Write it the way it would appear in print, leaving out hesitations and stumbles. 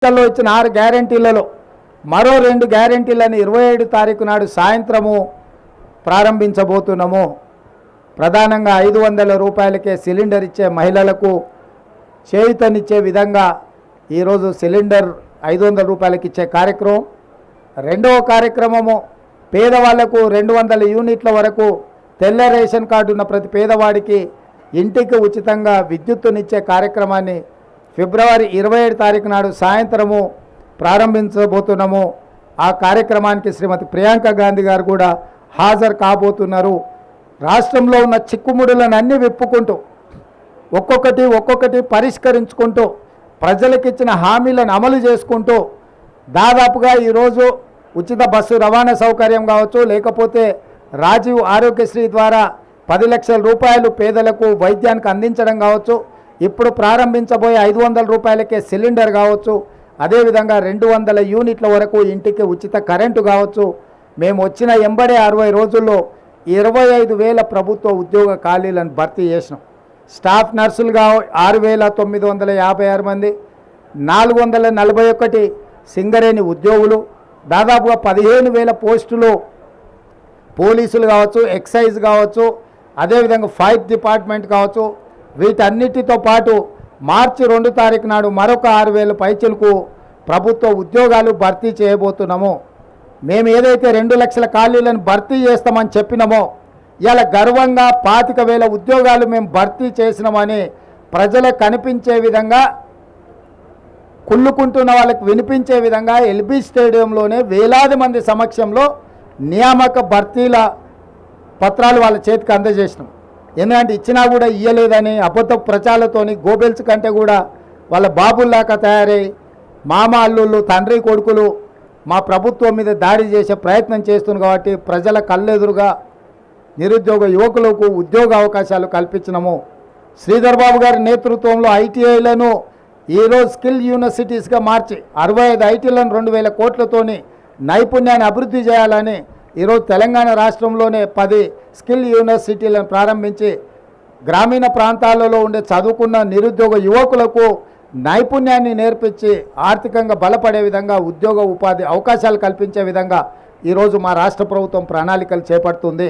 ఎన్నికల్లో ఇచ్చిన 6 గ్యారెంటీలలో మరో 2 గ్యారెంటీలను 27 తారీఖు నాడు సాయంత్రము ప్రారంభించబోతున్నాము. ప్రధానంగా 500 రూపాయలకే సిలిండర్ ఇచ్చే మహిళలకు చేయూతనిచ్చే విధంగా ఈరోజు సిలిండర్ 500 రూపాయలకి ఇచ్చే కార్యక్రమం. రెండవ కార్యక్రమము పేదవాళ్లకు 200 యూనిట్ల వరకు తెల్ల రేషన్ కార్డు ఉన్న ప్రతి పేదవాడికి ఇంటికి ఉచితంగా విద్యుత్తునిచ్చే కార్యక్రమాన్ని ఫిబ్రవరి 27 తారీఖు నాడు సాయంత్రము ప్రారంభించబోతున్నాము. ఆ కార్యక్రమానికి శ్రీమతి ప్రియాంక గాంధీ గారు కూడా హాజరు కాబోతున్నారు. రాష్ట్రంలో ఉన్న చిక్కుముడులను అన్నీ విప్పుకుంటూ ఒక్కొక్కటి పరిష్కరించుకుంటూ ప్రజలకిచ్చిన హామీలను అమలు చేసుకుంటూ దాదాపుగా ఈరోజు ఉచిత బస్సు రవాణా సౌకర్యం కావచ్చు, లేకపోతే రాజీవ్ ఆరోగ్యశ్రీ ద్వారా 10 లక్షల రూపాయలు పేదలకు వైద్యానికి అందించడం కావచ్చు, ఇప్పుడు ప్రారంభించబోయే 500 రూపాయలకే సిలిండర్ కావచ్చు, అదేవిధంగా 200 యూనిట్ల వరకు ఇంటికి ఉచిత కరెంటు కావచ్చు. మేము వచ్చిన 60 రోజుల్లో 25,000 ప్రభుత్వ ఉద్యోగ ఖాళీలను భర్తీ చేసినాం. స్టాఫ్ నర్సులుగా 6,956 మంది, 441 సింగరేణి ఉద్యోగులు, దాదాపుగా 15,000 పోస్టులు పోలీసులు కావచ్చు, ఎక్సైజ్ కావచ్చు, అదేవిధంగా ఫైర్ డిపార్ట్మెంట్ కావచ్చు. వీటన్నిటితో పాటు మార్చి 2 తారీఖు నాడు మరొక 6,000 పైచలకు ప్రభుత్వ ఉద్యోగాలు భర్తీ చేయబోతున్నాము. మేము ఏదైతే 2 లక్షల ఖాళీలను భర్తీ చేస్తామని చెప్పినామో ఇలా గర్వంగా 25,000 ఉద్యోగాలు మేము భర్తీ చేసినామని ప్రజలకు కనిపించే విధంగా, కుళ్ళుకుంటున్న వాళ్ళకి వినిపించే విధంగా ఎల్బీ స్టేడియంలోనే వేలాది మంది సమక్షంలో నియామక భర్తీల పత్రాలు వాళ్ళ చేతికి అందజేసినాం. ఎందుకంటే ఇచ్చినా కూడా ఇయ్యలేదని అబద్ధ ప్రచారాలతోని గోబెల్స్ కంటే కూడా వాళ్ళ బాబుల్లాగా తయారై మామ అల్లుళ్ళు తండ్రి కొడుకులు మా ప్రభుత్వం మీద దాడి చేసే ప్రయత్నం చేస్తున్నారు. కాబట్టి ప్రజల కళ్ళెదురుగా నిరుద్యోగ యువకులకు ఉద్యోగ అవకాశాలు కల్పించినాము. శ్రీధర్ బాబు గారి నేతృత్వంలో ఐటీఐలను ఈరోజు స్కిల్ యూనివర్సిటీస్గా మార్చి 65 ఐటీలను 2,000 కోట్లతోని నైపుణ్యాన్ని అభివృద్ధి చేయాలని ఈరోజు తెలంగాణ రాష్ట్రంలోనే 10 స్కిల్ యూనివర్సిటీలను ప్రారంభించి గ్రామీణ ప్రాంతాలలో ఉండే చదువుకున్న నిరుద్యోగ యువకులకు నైపుణ్యాన్ని నేర్పించి ఆర్థికంగా బలపడే విధంగా ఉద్యోగ ఉపాధి అవకాశాలు కల్పించే విధంగా ఈరోజు మా రాష్ట్ర ప్రభుత్వం ప్రణాళికలు చేపడుతుంది.